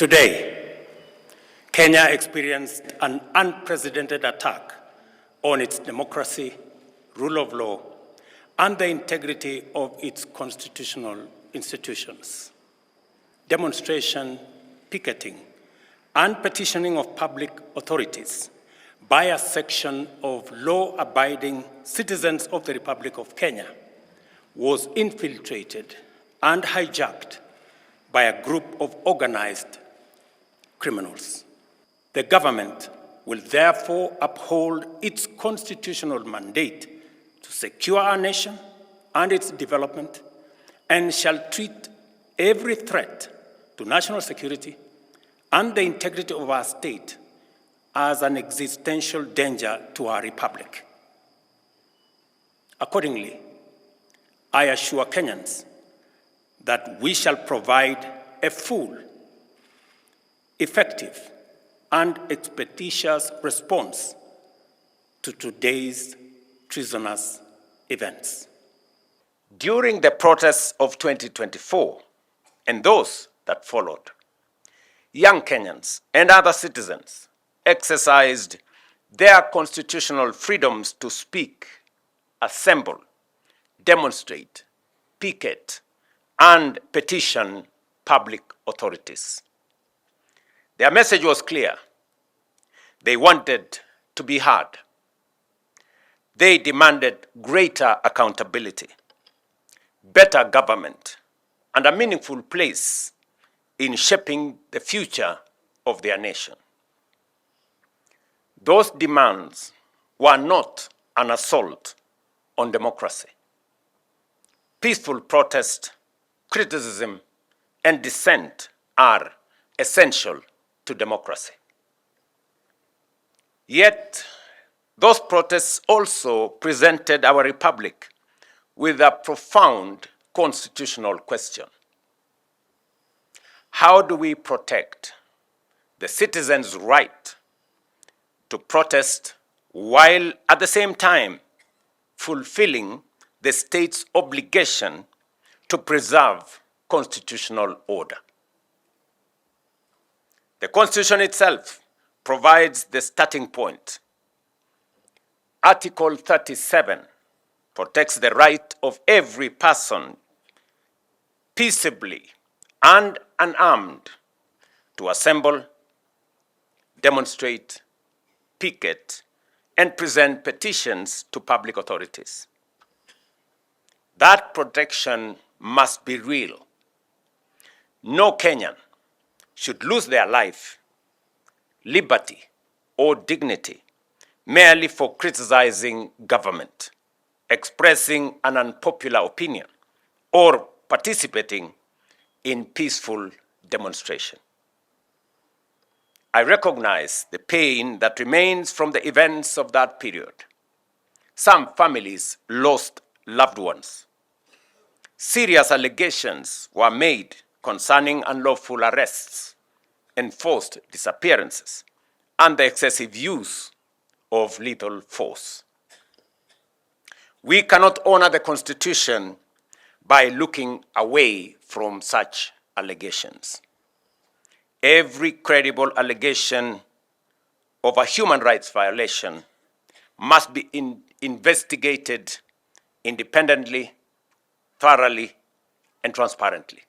Today, Kenya experienced an unprecedented attack on its democracy, rule of law, and the integrity of its constitutional institutions. Demonstration, picketing, and petitioning of public authorities by a section of law-abiding citizens of the Republic of Kenya was infiltrated and hijacked by a group of organized criminals. The government will therefore uphold its constitutional mandate to secure our nation and its development, and shall treat every threat to national security and the integrity of our state as an existential danger to our republic. Accordingly, I assure Kenyans that we shall provide a full, effective, and expeditious response to today's treasonous events. During the protests of 2024 and those that followed, young Kenyans and other citizens exercised their constitutional freedoms to speak, assemble, demonstrate, picket, and petition public authorities. Their message was clear. They wanted to be heard. They demanded greater accountability, better government, and a meaningful place in shaping the future of their nation. Those demands were not an assault on democracy. Peaceful protest, criticism, and dissent are essential to democracy. Yet, those protests also presented our republic with a profound constitutional question. How do we protect the citizens' right to protest while at the same time fulfilling the state's obligation to preserve constitutional order? The Constitution itself provides the starting point. Article 37 protects the right of every person peaceably and unarmed to assemble, demonstrate, picket, and present petitions to public authorities. That protection must be real. No Kenyan should lose their life, liberty, or dignity merely for criticizing government, expressing an unpopular opinion, or participating in peaceful demonstration. I recognize the pain that remains from the events of that period. Some families lost loved ones. Serious allegations were made concerning unlawful arrests, enforced disappearances, and the excessive use of lethal force. We cannot honor the Constitution by looking away from such allegations. Every credible allegation of a human rights violation must be investigated independently, thoroughly, and transparently.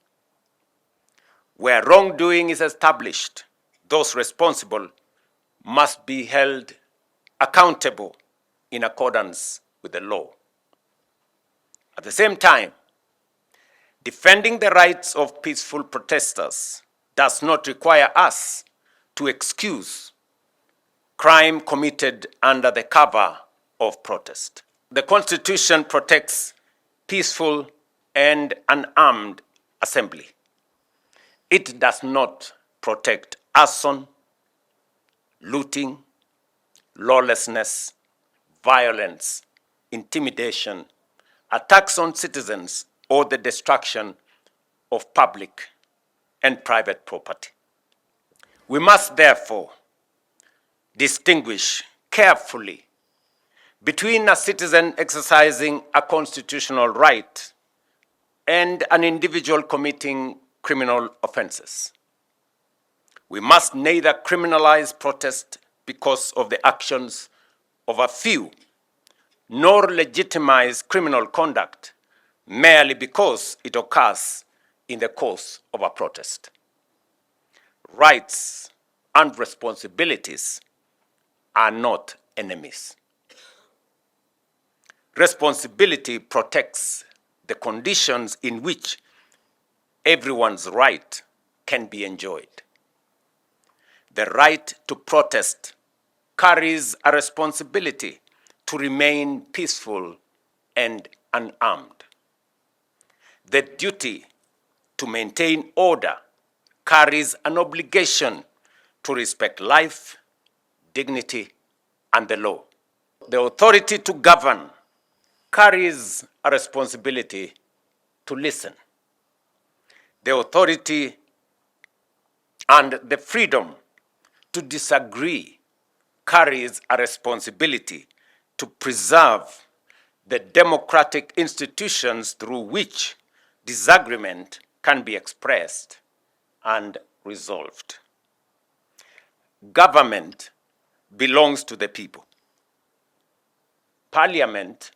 Where wrongdoing is established, those responsible must be held accountable in accordance with the law. At the same time, defending the rights of peaceful protesters does not require us to excuse crime committed under the cover of protest. The Constitution protects peaceful and unarmed assembly. It does not protect arson, looting, lawlessness, violence, intimidation, attacks on citizens, or the destruction of public and private property. We must therefore distinguish carefully between a citizen exercising a constitutional right and an individual committing criminal offenses. We must neither criminalize protest because of the actions of a few, nor legitimize criminal conduct merely because it occurs in the course of a protest. Rights and responsibilities are not enemies. Responsibility protects the conditions in which everyone's right can be enjoyed. The right to protest carries a responsibility to remain peaceful and unarmed. The duty to maintain order carries an obligation to respect life, dignity, and the law. The authority to govern carries a responsibility to listen. The authority and the freedom to disagree carries a responsibility to preserve the democratic institutions through which disagreement can be expressed and resolved. Government belongs to the people. Parliament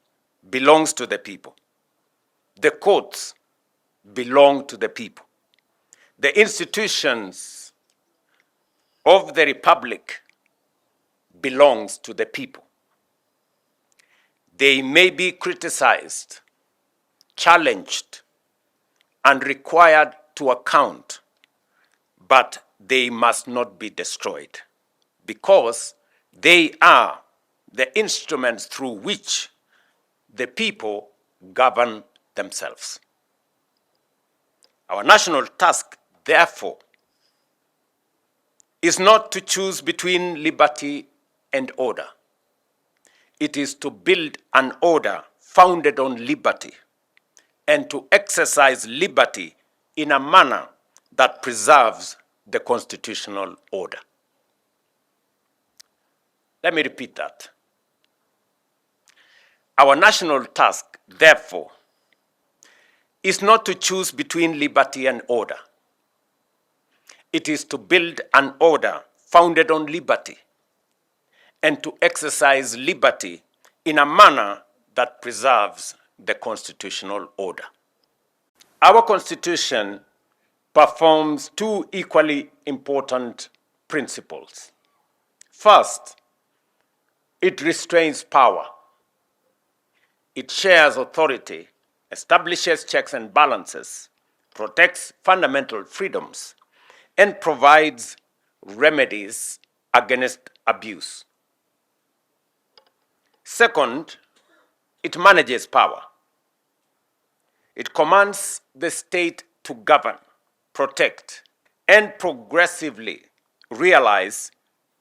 belongs to the people. The courts belong to the people. The institutions of the republic belongs to the people. They may be criticized, challenged, and required to account, but they must not be destroyed because they are the instruments through which the people govern themselves. Our national task, therefore, is not to choose between liberty and order. It is to build an order founded on liberty and to exercise liberty in a manner that preserves the constitutional order. Let me repeat that. Our national task, therefore, is not to choose between liberty and order. It is to build an order founded on liberty and to exercise liberty in a manner that preserves the constitutional order. Our Constitution performs two equally important principles. First, it restrains power. It shares authority, establishes checks and balances, protects fundamental freedoms, and provides remedies against abuse. Second, it manages power. It commands the state to govern, protect, and progressively realize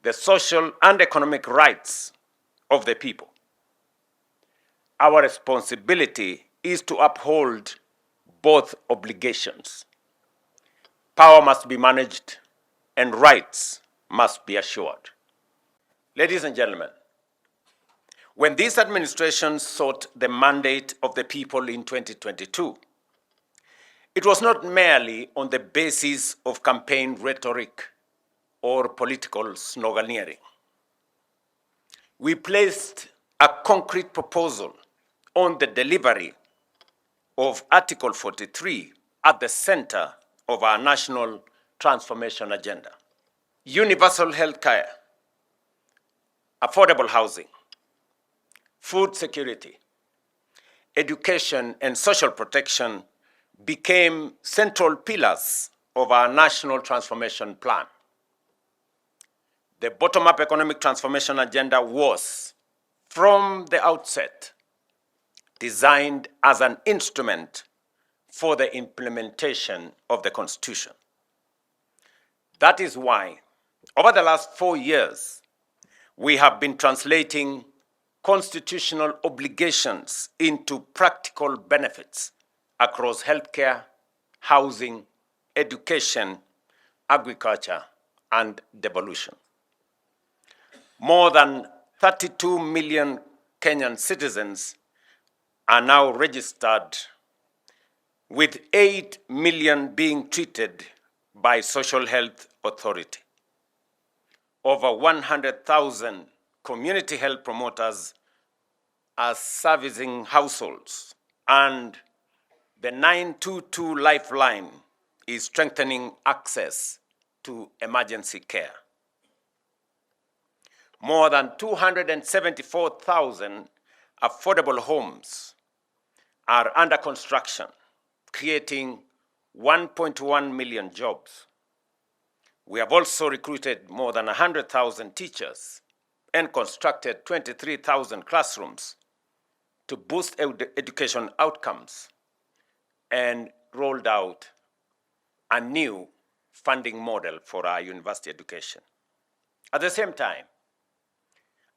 the social and economic rights of the people. Our responsibility is to uphold both obligations. Power must be managed and rights must be assured. Ladies and gentlemen, when this administration sought the mandate of the people in 2022, it was not merely on the basis of campaign rhetoric or political sloganeering. We placed a concrete proposal on the delivery of Article 43 at the center of our national transformation agenda. Universal health care, affordable housing, food security, education, and social protection became central pillars of our national transformation plan. The bottom-up economic transformation agenda was, from the outset, designed as an instrument for the implementation of the Constitution. That is why, over the last 4 years, we have been translating constitutional obligations into practical benefits across healthcare, housing, education, agriculture, and devolution. More than 32 million Kenyan citizens are now registered, with 8 million being treated by social health authority. over 100,000 community health promoters are servicing households, and the 922 Lifeline is strengthening access to emergency care. More than 274,000 affordable homes are under construction, creating 1.1 million jobs. We have also recruited more than 100,000 teachers and constructed 23,000 classrooms to boost education outcomes and rolled out a new funding model for our university education. At the same time,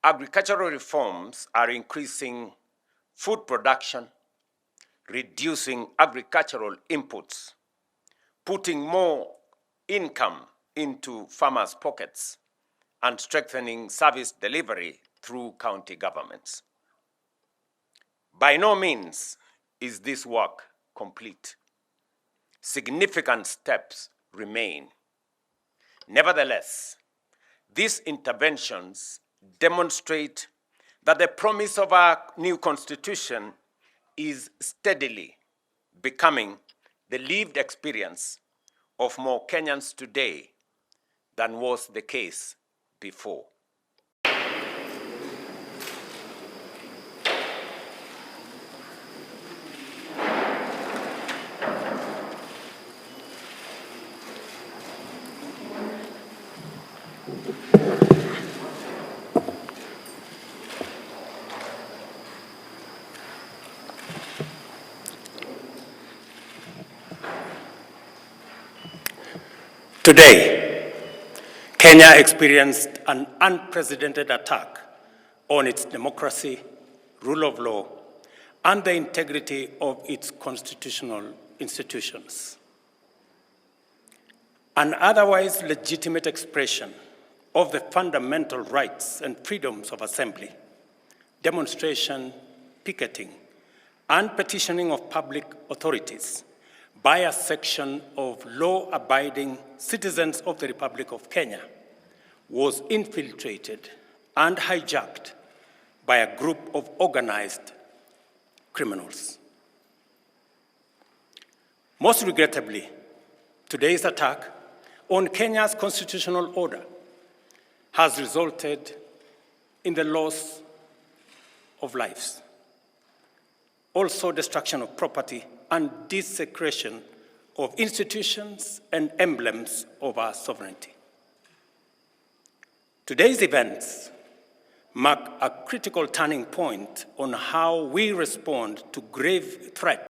agricultural reforms are increasing food production, reducing agricultural inputs, putting more income into farmers' pockets, and strengthening service delivery through county governments. By no means is this work complete. Significant steps remain. Nevertheless, these interventions demonstrate that the promise of our new constitution is steadily becoming the lived experience of more Kenyans today than was the case before. Today, Kenya experienced an unprecedented attack on its democracy, rule of law, and the integrity of its constitutional institutions. An otherwise legitimate expression of the fundamental rights and freedoms of assembly, demonstration, picketing, and petitioning of public authorities by a section of law-abiding citizens of the Republic of Kenya was infiltrated and hijacked by a group of organized criminals. Most regrettably, today's attack on Kenya's constitutional order has resulted in the loss of lives, also destruction of property and desecration of institutions and emblems of our sovereignty. Today's events mark a critical turning point on how we respond to grave threats